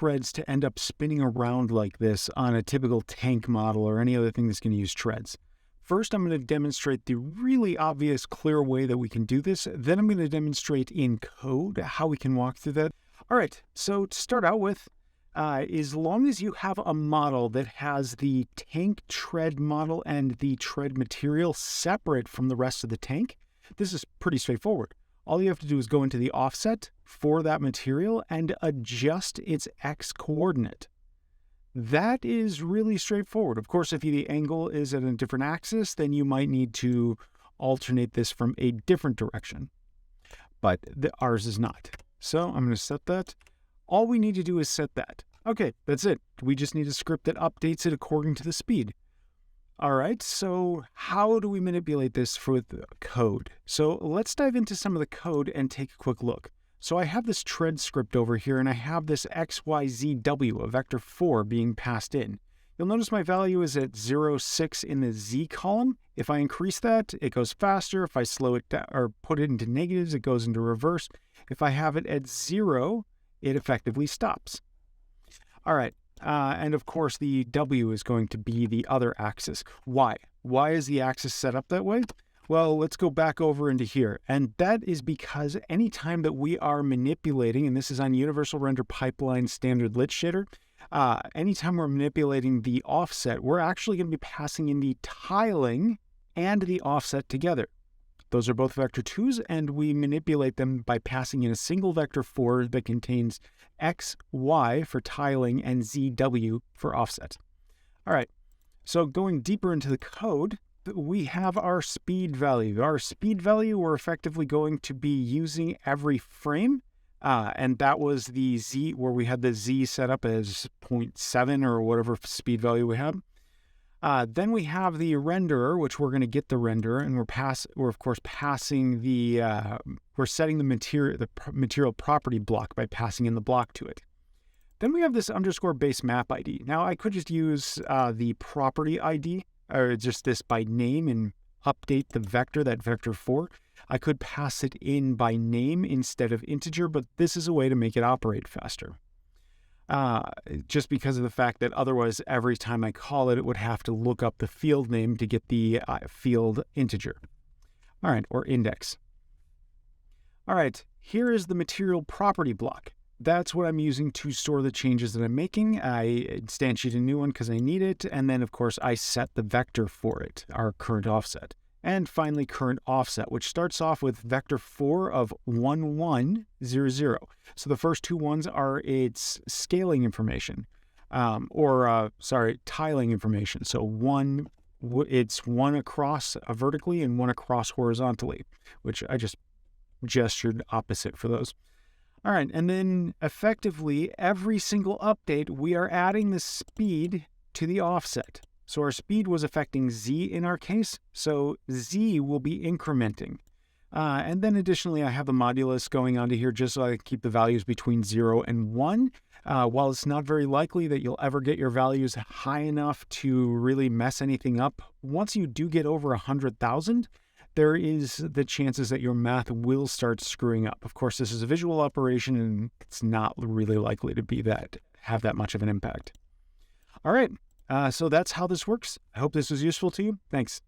treads to end up spinning around like this on a typical tank model or any other thing that's going to use treads? First, I'm going to demonstrate the really obvious, clear way that we can do this. Then I'm going to demonstrate in code how we can walk through that. All right, so to start out with, as long as you have a model that has the tank tread model and the tread material separate from the rest of the tank, this is pretty straightforward. All you have to do is go into the offset for that material and adjust its X coordinate. That is really straightforward. Of course, if the angle is at a different axis, then you might need to alternate this from a different direction. But ours is not. So I'm going to set that. All we need to do is set that. Okay, that's it. We just need a script that updates it according to the speed. All right, so how do we manipulate this with code? So let's dive into some of the code and take a quick look. So I have this tread script over here, and I have this XYZW, a vector 4, being passed in. You'll notice my value is at 0, 6 in the Z column. If I increase that, it goes faster. If I slow it down or put it into negatives, it goes into reverse. If I have it at 0, it effectively stops. All right. And of course, the W is going to be the other axis. Why? Why is the axis set up that way? Well, let's go back over into here. And that is because anytime that we are manipulating, and this is on Universal Render Pipeline Standard Lit Shader, anytime we're manipulating the offset, we're actually going to be passing in the tiling and the offset together. Those are both vector 2s, and we manipulate them by passing in a single vector 4 that contains X, Y for tiling and ZW for offset. All right, so going deeper into the code, we have our speed value. Our speed value we're effectively going to be using every frame, and that was the Z, where we had the Z set up as 0.7 or whatever speed value we have. Then we have the renderer, which we're going to get the renderer, and we're of course passing the we're setting the material property block by passing in the block to it. Then we have this underscore base map ID. Now I could just use the property ID, or just this by name, and update the vector, that vector 4. I could pass it in by name instead of integer, but this is a way to make it operate faster. Just because of the fact that otherwise every time I call it, it would have to look up the field name to get the field integer. All right, or index. All right, here is the material property block. That's what I'm using to store the changes that I'm making. I instantiate a new one because I need it, and then of course I set the vector for it, our current offset. And finally, current offset, which starts off with vector 4 of 1100. So the first two ones are its scaling information, tiling information. So it's one across vertically and one across horizontally, which I just gestured opposite for those. All right, and then effectively every single update, we are adding the speed to the offset. So our speed was affecting Z in our case, so Z will be incrementing. And then additionally, I have the modulus going onto here just so I can keep the values between 0 and 1. While it's not very likely that you'll ever get your values high enough to really mess anything up, once you do get over 100,000, there is the chances that your math will start screwing up. Of course, this is a visual operation, and it's not really likely to have that much of an impact. All right. So that's how this works. I hope this was useful to you. Thanks.